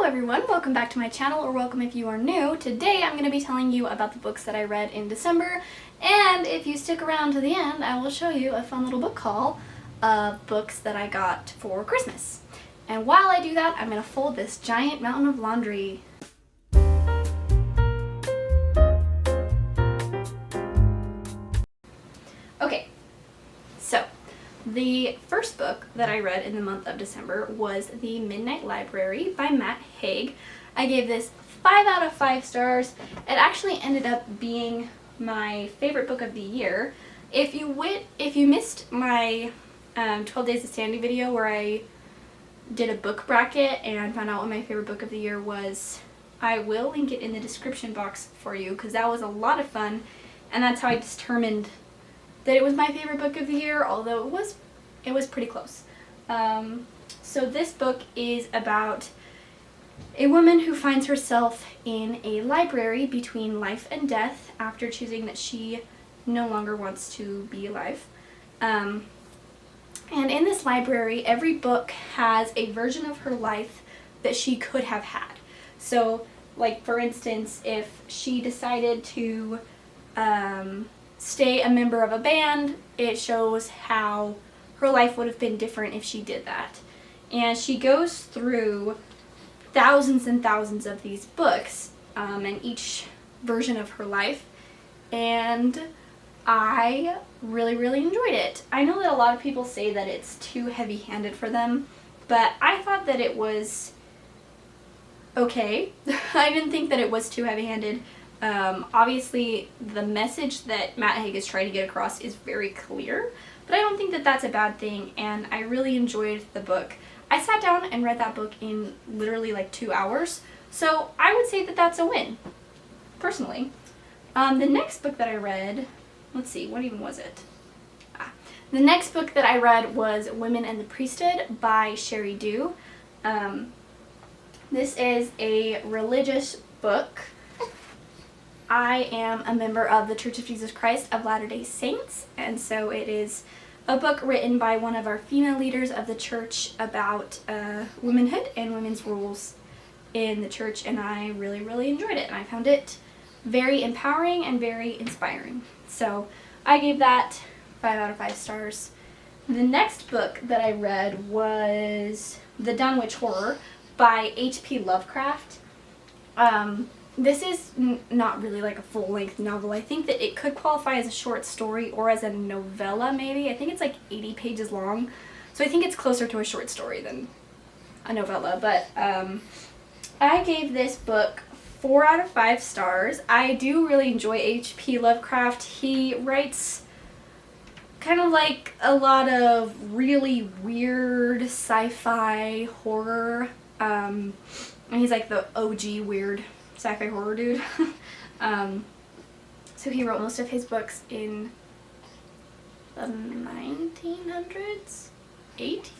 everyone, welcome back to my channel, or welcome if you are new. Today I'm going to be telling you about the books that I read in December, and if you stick around to the end, I will show you a fun little book haul of books that I got for Christmas. And while I do that, I'm going to fold this giant mountain of laundry. Okay, so the first book that I read in the month of December was The Midnight Library by Haig. I gave this 5 out of 5 stars. It actually ended up being my favorite book of the year. If you missed my 12 Days of Sandy video where I did a book bracket and found out what my favorite book of the year was, I will link it in the description box for you because that was a lot of fun, and that's how I determined that it was my favorite book of the year, although it was pretty close. So this book is about a woman who finds herself in a library between life and death after choosing that she no longer wants to be alive. And in this library, every book has a version of her life that she could have had. So, like for instance, if she decided to stay a member of a band, it shows how her life would have been different if she did that. And she goes through thousands and thousands of these books and each version of her life, and I really enjoyed it. I know that a lot of people say that it's too heavy-handed for them, but I thought that it was okay. I didn't think that it was too heavy-handed. Obviously, the message that Haig is trying to get across is very clear, but I don't think that that's a bad thing, and I really enjoyed the book. I sat down and read that book in literally like 2 hours, so I would say that that's a win, personally. The next book that I read, let's see, what even was it? The next book that I read was Women and the Priesthood by Sherry Dew. This is a religious book. I am a member of the Church of Jesus Christ of Latter-day Saints, and so it is a book written by one of our female leaders of the church about womanhood and women's roles in the church, and I really enjoyed it, and I found it very empowering and very inspiring. So I gave that 5 out of 5 stars. The next book that I read was The Dunwich Horror by H.P. Lovecraft. This is not really like a full-length novel. I think that it could qualify as a short story or as a novella, maybe. I think it's like 80 pages long, so I think it's closer to a short story than a novella. But I gave this book 4 out of 5 stars. I do really enjoy H.P. Lovecraft. He writes kind of like a lot of really weird sci-fi horror, and he's like the OG weird sci-fi horror dude. So he wrote most of his books in the 1900s? 80?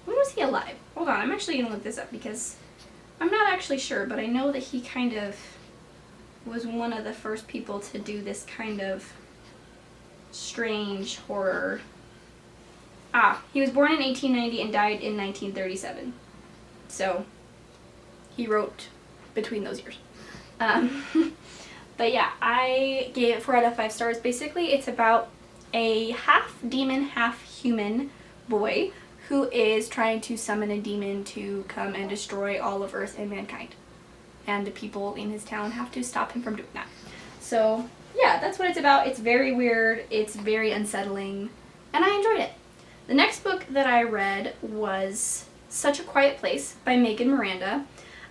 When was he alive? Hold on, I'm actually going to look this up because I'm not actually sure, but I know that he kind of was one of the first people to do this kind of strange horror. He was born in 1890 and died in 1937. So he wrote between those years. But yeah, I gave it 4 out of 5 stars. Basically, it's about a half demon, half human boy who is trying to summon a demon to come and destroy all of Earth and mankind. And the people in his town have to stop him from doing that. So yeah, that's what it's about. It's very weird, it's very unsettling, and I enjoyed it. The next book that I read was Such a Quiet Place by Megan Miranda.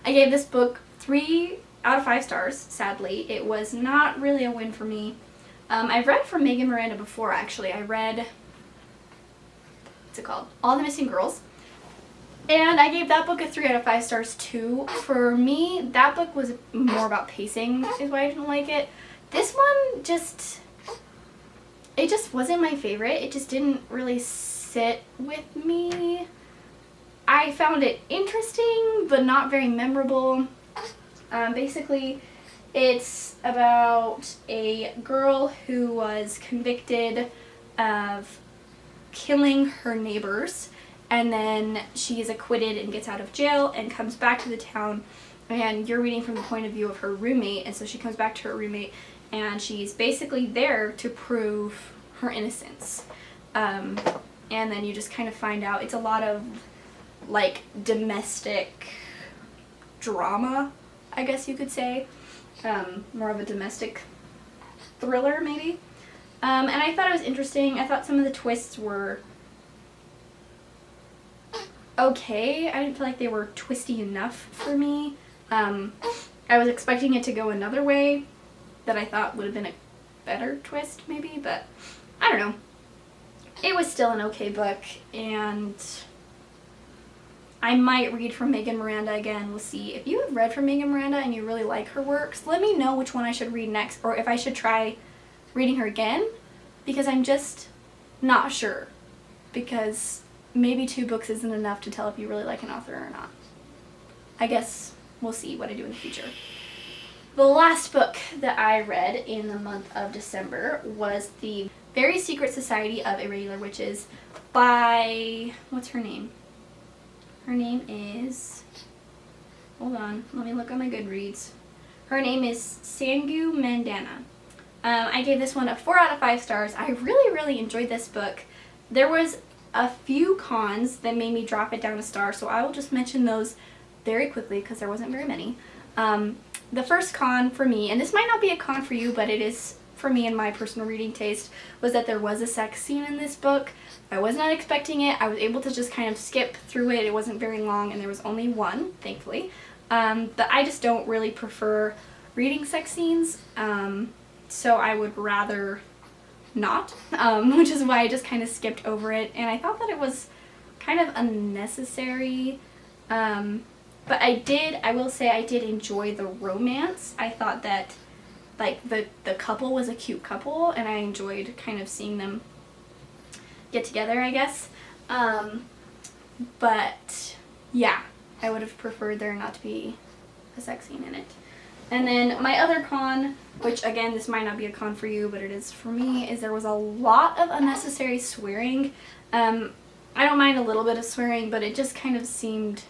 I gave this book 3 out of 5 stars, sadly. It was not really a win for me. I've read from Megan Miranda before, actually. I read, what's it called? All the Missing Girls. And I gave that book a 3 out of 5 stars too. For me, that book was more about pacing, is why I didn't like it. This one it just wasn't my favorite. It just didn't really sit with me. I found it interesting, but not very memorable. Basically, it's about a girl who was convicted of killing her neighbors, and then she is acquitted and gets out of jail and comes back to the town, and you're reading from the point of view of her roommate, and so she comes back to her roommate, and she's basically there to prove her innocence. And then you just kind of find out it's a lot of like domestic drama, I guess you could say. More of a domestic thriller, maybe. And I thought it was interesting. I thought some of the twists were okay. I didn't feel like they were twisty enough for me. I was expecting it to go another way that I thought would have been a better twist, maybe, but I don't know. It was still an okay book, and I might read from Megan Miranda again. We'll see. If you have read from Megan Miranda and you really like her works, let me know which one I should read next, or if I should try reading her again, because I'm just not sure. Because maybe 2 books isn't enough to tell if you really like an author or not. I guess we'll see what I do in the future. The last book that I read in the month of December was The Very Secret Society of Irregular Witches by, what's her name? Her name is, hold on, let me look on my Goodreads. Her name is Sangu Mandana. I gave this one a 4 out of 5 stars. I really, really enjoyed this book. There was a few cons that made me drop it down a star, so I will just mention those very quickly because there wasn't very many. The first con for me, and this might not be a con for you, but it is for me in my personal reading taste, was that there was a sex scene in this book. I was not expecting it. I was able to just kind of skip through it. It wasn't very long, and there was only one, thankfully. But I just don't really prefer reading sex scenes, so I would rather not, which is why I just kind of skipped over it, and I thought that it was kind of unnecessary. But I will say I did enjoy the romance. I thought that like the couple was a cute couple, and I enjoyed kind of seeing them get together, I guess. But yeah, I would have preferred there not to be a sex scene in it. And then my other con, which again, this might not be a con for you, but it is for me, is there was a lot of unnecessary swearing. I don't mind a little bit of swearing, but it just kind of seemed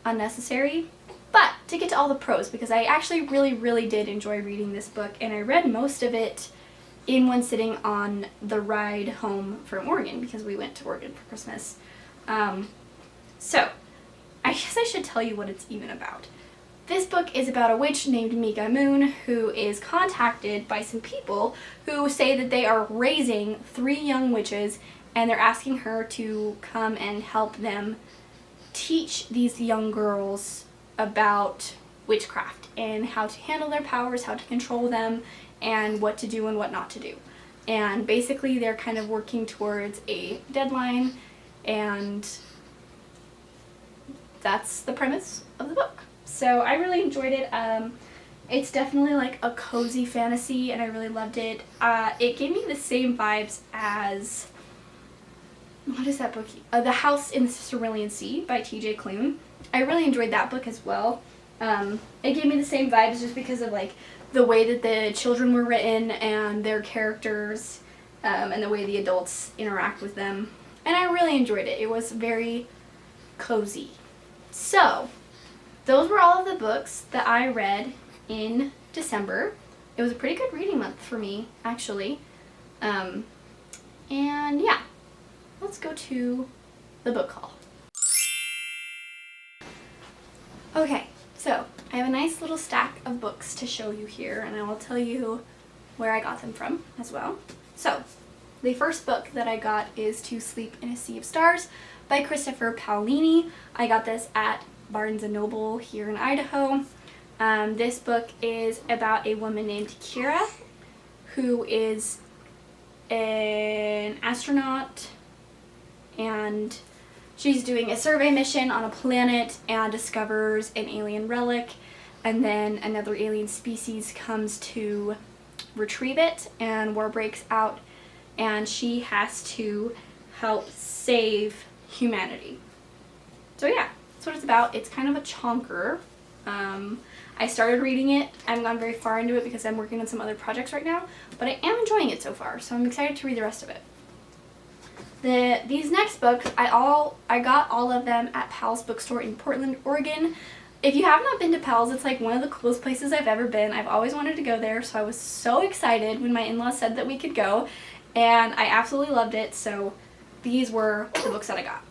unnecessary. But to get to all the pros, because I actually really, really did enjoy reading this book, and I read most of it in one sitting on the ride home from Oregon, because we went to Oregon for Christmas. So, I guess I should tell you what it's even about. This book is about a witch named Mika Moon who is contacted by some people who say that they are raising 3 young witches, and they're asking her to come and help them teach these young girls about witchcraft and how to handle their powers, how to control them, and what to do and what not to do. And basically they're kind of working towards a deadline, and that's the premise of the book. So I really enjoyed it. It's definitely like a cozy fantasy, and I really loved it. It gave me the same vibes as, what is that book? The House in the Cerulean Sea by T.J. Klune. I really enjoyed that book as well. It gave me the same vibes just because of like the way that the children were written and their characters, and the way the adults interact with them. And I really enjoyed it. It was very cozy. So, those were all of the books that I read in December. It was a pretty good reading month for me, actually. And yeah, let's go to the book haul. Okay, so I have a nice little stack of books to show you here, and I will tell you where I got them from as well. So, the first book that I got is To Sleep in a Sea of Stars by Christopher Paolini. I got this at Barnes & Noble here in Idaho. This book is about a woman named Kira who is an astronaut, and she's doing a survey mission on a planet and discovers an alien relic, and then another alien species comes to retrieve it, and war breaks out, and she has to help save humanity. So yeah, that's what it's about. It's kind of a chonker. I started reading it. I haven't gone very far into it because I'm working on some other projects right now, but I am enjoying it so far, so I'm excited to read the rest of it. These next books, I got all of them at Pal's bookstore in Portland, Oregon. If you have not been to Pal's, it's like one of the coolest places I've ever been. I've always wanted to go there, so I was so excited when my in-laws said that we could go, and I absolutely loved it, so these were the books that I got.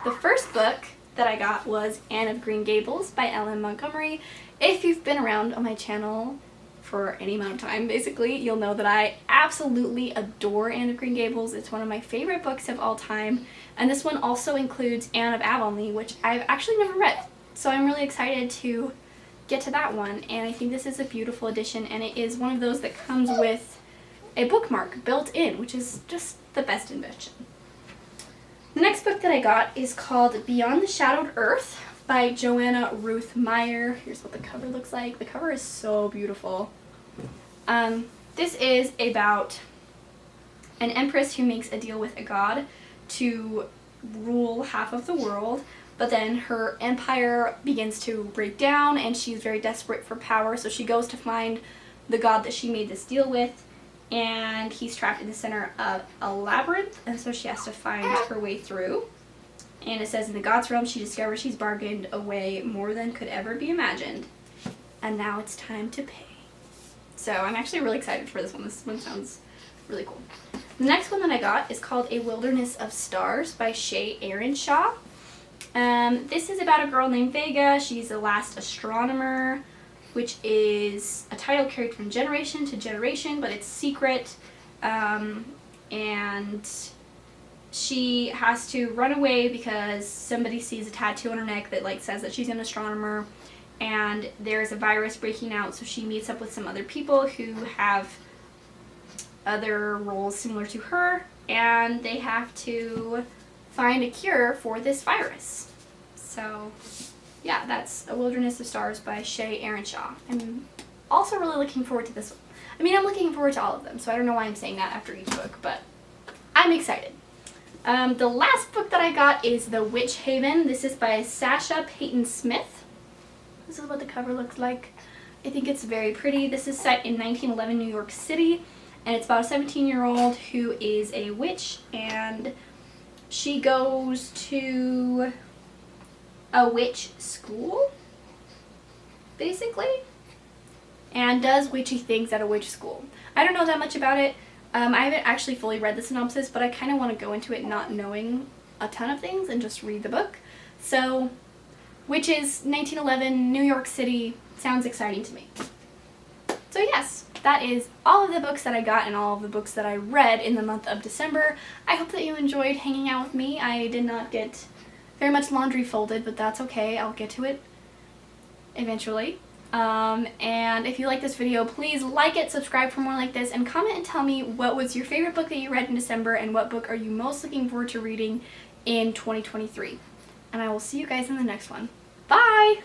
The first book that I got was Anne of Green Gables by Ellen Montgomery. If you've been around on my channel for any amount of time, basically, you'll know that I absolutely adore Anne of Green Gables. It's one of my favorite books of all time, and this one also includes Anne of Avonlea, which I've actually never read. So I'm really excited to get to that one, and I think this is a beautiful edition, and it is one of those that comes with a bookmark built in, which is just the best invention. The next book that I got is called Beyond the Shadowed Earth by Joanna Ruth Meyer. Here's what the cover looks like. The cover is so beautiful. This is about an empress who makes a deal with a god to rule half of the world, but then her empire begins to break down and she's very desperate for power, so she goes to find the god that she made this deal with, and he's trapped in the center of a labyrinth, and so she has to find her way through. And it says, in the god's realm, she discovers she's bargained away more than could ever be imagined, and now it's time to pay. So I'm actually really excited for this one. This one sounds really cool. The next one that I got is called A Wilderness of Stars by Shay Aaronshaw. This is about a girl named Vega. She's the last astronomer, which is a title carried from generation to generation, but it's secret, and she has to run away because somebody sees a tattoo on her neck that like says that she's an astronomer, and there's a virus breaking out, so she meets up with some other people who have other roles similar to her, and they have to find a cure for this virus. So yeah, that's A Wilderness of Stars by Shay Aaronshaw. I'm also really looking forward to this one. I mean, I'm looking forward to all of them, so I don't know why I'm saying that after each book, but I'm excited. The last book that I got is The Witch Haven. This is by Sasha Payton Smith. This is what the cover looks like. I think it's very pretty. This is set in 1911 New York City, and it's about a 17-year-old who is a witch, and she goes to a witch school, basically, and does witchy things at a witch school. I don't know that much about it. I haven't actually fully read the synopsis, but I kind of want to go into it not knowing a ton of things and just read the book. So, witches, 1911, New York City, sounds exciting to me. So yes, that is all of the books that I got and all of the books that I read in the month of December. I hope that you enjoyed hanging out with me. I did not get very much laundry folded, but that's okay. I'll get to it eventually. And if you like this video, please like it, subscribe for more like this, and comment and tell me what was your favorite book that you read in December and what book are you most looking forward to reading in 2023. And I will see you guys in the next one. Bye!